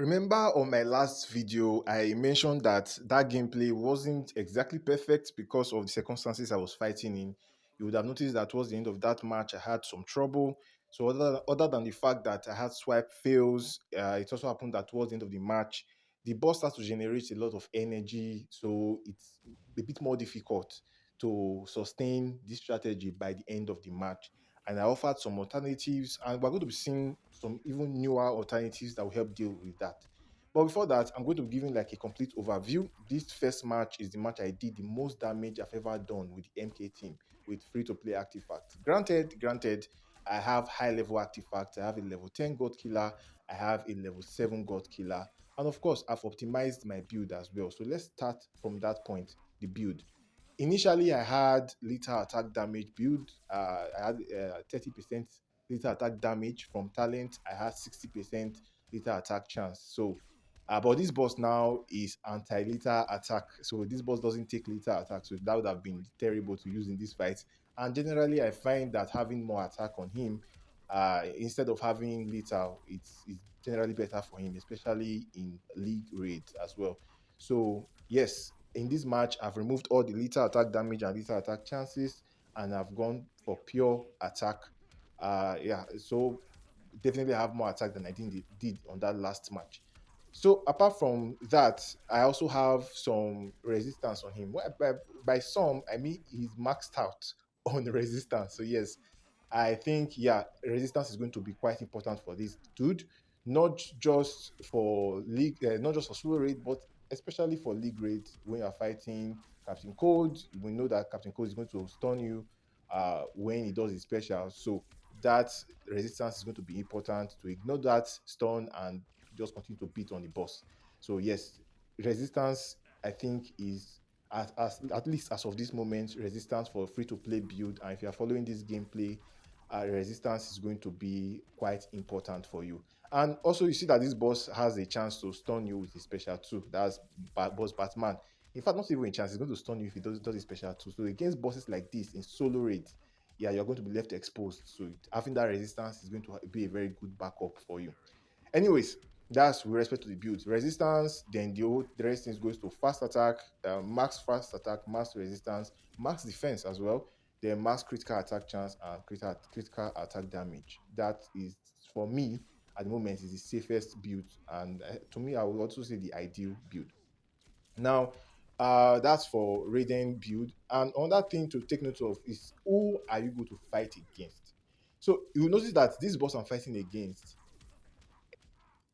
Remember on my last video, I mentioned that gameplay wasn't exactly perfect because of the circumstances I was fighting in. You would have noticed that towards the end of that match, I had some trouble. So other than the fact that I had swipe fails, it also happened that towards the end of the match, the boss starts to generate a lot of energy. So it's a bit more difficult to sustain this strategy by the end of the match. And I offered some alternatives, and we're going to be seeing some even newer alternatives that will help deal with that. But before that, I'm going to be giving like a complete overview. This first match is the match I did the most damage I've ever done with the MK team with free-to-play artifacts. Granted, I have high-level artifacts. I have a level 10 God Killer. I have a level 7 God Killer. And of course, I've optimized my build as well. So let's start from that point, the build. Initially, I had lethal attack damage build. I had 30% lethal attack damage from talent. I had 60% lethal attack chance. So, but this boss now is anti-lethal attack. So this boss doesn't take lethal attack. So that would have been terrible to use in this fight. And generally, I find that having more attack on him instead of having lethal, it's generally better for him, especially in league raids as well. So yes, in this match, I've removed all the lethal attack damage and lethal attack chances, and I've gone for pure attack. Yeah, so definitely have more attack than I did on that last match. So apart from that, I also have some resistance on him. Well, by some, I mean he's maxed out on the resistance. So yes, I think yeah, resistance is going to be quite important for this dude, not just for league, not just for solo raid, but especially for league raid when you're fighting Captain Cold. We know that Captain Cold is going to stun you when he does his special. So that resistance is going to be important to ignore that stun and just continue to beat on the boss. So yes, resistance I think is at least as of this moment, resistance for free to play build. And if you are following this gameplay, resistance is going to be quite important for you. And also, you see that this boss has a chance to stun you with his special too. That's boss Batman. In fact, not even a chance. He's going to stun you if he does his special too. So against bosses like this in solo raids, yeah, you're going to be left exposed. So having that resistance is going to be a very good backup for you. Anyways, that's with respect to the build. Resistance, then the rest things goes to fast attack, max fast attack, max resistance, max defense as well, then max critical attack chance and critical attack damage. That is, for me, at the moment, is the safest build. And to me, I would also say the ideal build. Now, that's for Raiden build. And another thing to take note of is who are you going to fight against? So you will notice that this boss I'm fighting against,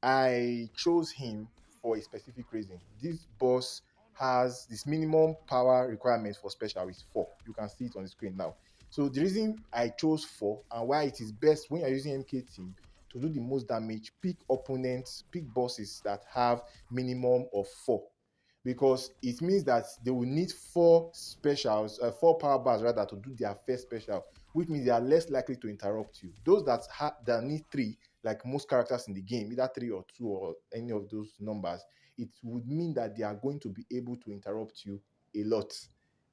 I chose him for a specific reason. This boss has this minimum power requirement for special is 4. You can see it on the screen now. So the reason I chose 4 and why it is best when you're using MK team to do the most damage, pick opponents, pick bosses that have minimum of 4. Because it means that they will need 4 power bars rather to do their first special, which means they are less likely to interrupt you. Those that need 3, like most characters in the game, either 3 or 2 or any of those numbers, it would mean that they are going to be able to interrupt you a lot.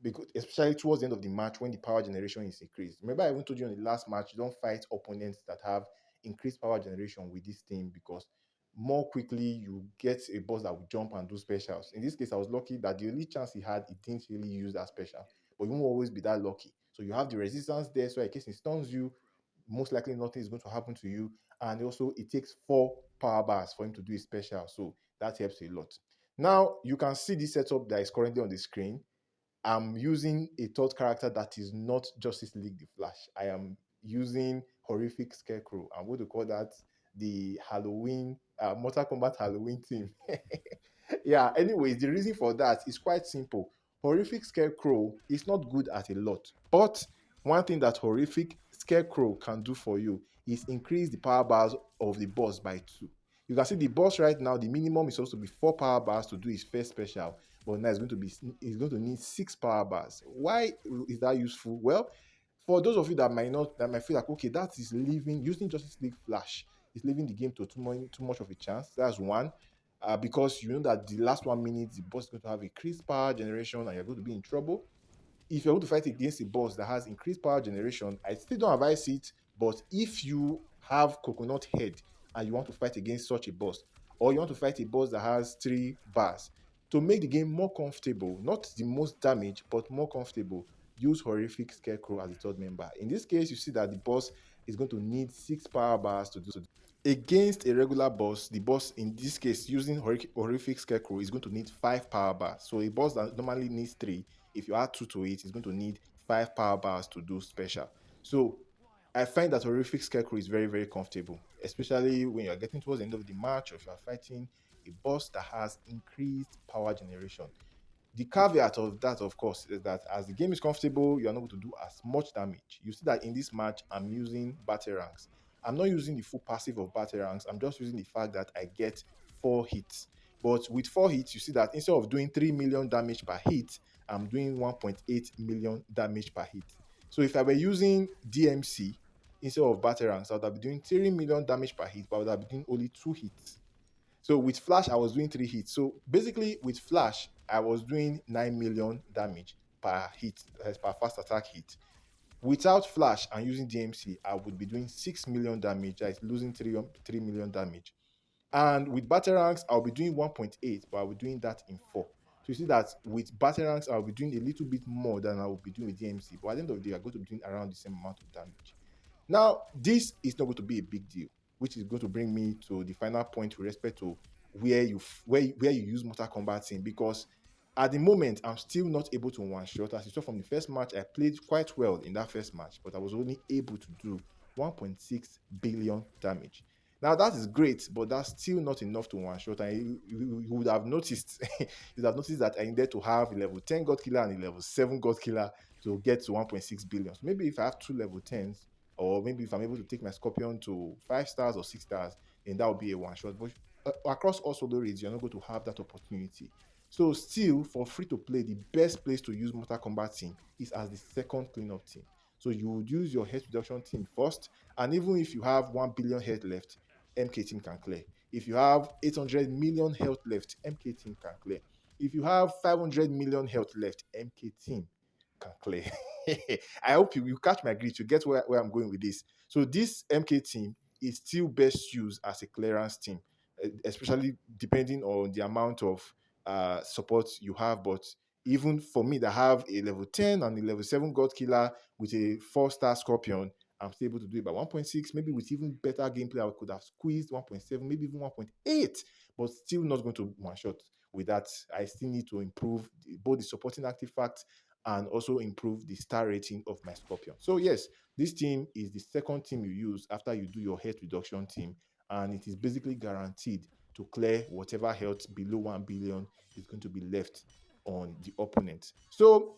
Because especially towards the end of the match when the power generation is increased. Remember, I even told you in the last match, you don't fight opponents that have increased power generation with this team because more quickly you get a boss that will jump and do specials. In this case, I was lucky that the only chance he had, he didn't really use that special. But you won't always be that lucky. So you have the resistance there, so in case he stuns you, most likely nothing is going to happen to you. And also, it takes 4 power bars for him to do a special, so that helps a lot. Now, you can see this setup that is currently on the screen. I'm using a third character that is not Justice League the Flash. I am using Horrific Scarecrow. I'm going to call that the Halloween, Mortal Kombat Halloween team. Yeah, anyways, the reason for that is quite simple. Horrific Scarecrow is not good at a lot, but one thing that Horrific Scarecrow can do for you is increase the power bars of the boss by 2. You can see the boss right now, the minimum is supposed to be 4 power bars to do his first special, but now it's going to need 6 power bars. Why is that useful? Well, for those of you that might feel like okay, that is leaving using Justice League Flash is leaving the game to too much of a chance. That's one. Because you know that the last 1 minute the boss is going to have increased power generation and you're going to be in trouble. If you're going to fight against a boss that has increased power generation, I still don't advise it. But if you have coconut head and you want to fight against such a boss, or you want to fight a boss that has 3 bars. To make the game more comfortable, not the most damage, but more comfortable, use Horrific Scarecrow as the third member. In this case, you see that the boss is going to need 6 power bars to do. Against a regular boss, the boss in this case using Horrific Scarecrow is going to need 5 power bars. So a boss that normally needs 3, if you add 2 to it, is going to need 5 power bars to do special. So I find that Horrific Scarecrow is very, very comfortable, especially when you're getting towards the end of the match or if you're fighting a boss that has increased power generation. The caveat of that, of course, is that as the game is comfortable, you're not going to do as much damage. You see that in this match, I'm using battle ranks. I'm not using the full passive of battle ranks. I'm just using the fact that I get 4 hits. But with 4 hits, you see that instead of doing 3 million damage per hit, I'm doing 1.8 million damage per hit. So if I were using DMC instead of battle ranks, I would have been doing 3 million damage per hit, but I would have been doing only 2 hits. So with Flash, I was doing 3 hits. So basically, with Flash, I was doing 9 million damage per hit, that's per fast attack hit. Without Flash and using DMC, I would be doing 6 million damage. That is losing 3 million damage. And with battle ranks, I'll be doing 1.8, but I'll be doing that in 4. So you see that with battle ranks, I'll be doing a little bit more than I will be doing with DMC. But at the end of the day, I'm going to be doing around the same amount of damage. Now, this is not going to be a big deal, which is going to bring me to the final point with respect to where you use Mortal Kombat in, because at the moment I'm still not able to one shot. As you saw from the first match, I played quite well in that first match, but I was only able to do 1.6 billion damage. Now that is great, but that's still not enough to one shot. And you would have noticed, you would have noticed that I needed to have a level 10 God Killer and a level 7 God Killer to get to 1.6 billion. So maybe if I have 2 level 10s, or maybe if I'm able to take my Scorpion to 5 stars or 6 stars, then that would be a one shot. But across all solo raids, you're not going to have that opportunity. So still, for free to play, the best place to use Mortal Kombat team is as the second cleanup team. So you would use your health reduction team first, and even if you have 1 billion health left, MK team can clear. If you have 800 million health left, MK team can clear. If you have 500 million health left, MK team can clear. I hope you catch my grit. You get where I'm going with this. So this MK team is still best used as a clearance team, especially depending on the amount of support you have. But even for me that have a level 10 and a level 7 God Killer with a 4-star Scorpion, I'm still able to do it by 1.6. Maybe with even better gameplay, I could have squeezed 1.7, maybe even 1.8, but still not going to one shot with that. I still need to improve both the supporting artifacts and also improve the star rating of my Scorpion. So yes, this team is the second team you use after you do your health reduction team, and it is basically guaranteed to clear whatever health below 1 billion is going to be left on the opponent. So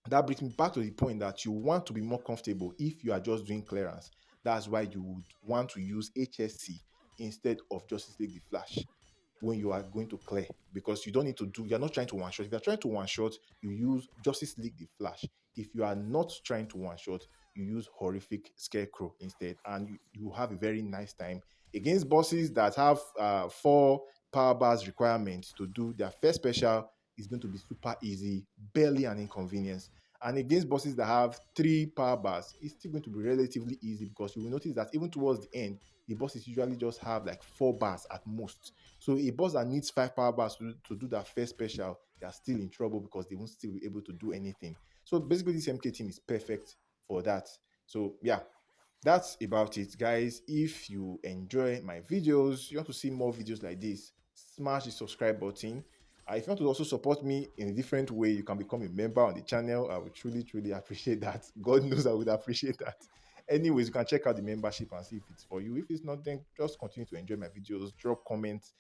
that brings me back to the point that you want to be more comfortable if you are just doing clearance. That's why you would want to use HSC instead of Justice League the Flash when you are going to clear, because you don't need to do, you're not trying to one shot. If you're trying to one shot, you use Justice League the Flash. If you are not trying to one shot, you use Horrific Scarecrow instead, and you have a very nice time against bosses that have 4 power bars requirements to do their first special. Is going to be super easy, barely an inconvenience. And against bosses that have 3 power bars, it's still going to be relatively easy, because you will notice that even towards the end, the bosses usually just have like 4 bars at most. So a boss that needs 5 power bars to do that first special, they are still in trouble because they won't still be able to do anything. So basically, this MK team is perfect for that. So yeah, that's about it, guys. If you enjoy my videos, you want to see more videos like this, smash the subscribe button. If you want to also support me in a different way, you can become a member on the channel. I would truly, truly appreciate that. God knows I would appreciate that. Anyways, you can check out the membership and see if it's for you. If it's not, then just continue to enjoy my videos, drop comments,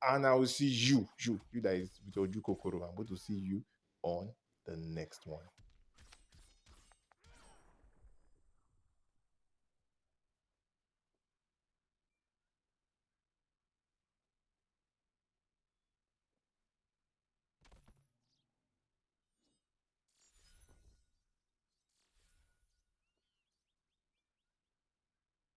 and I will see you that is with your Kokoro. I'm going to see you on the next one.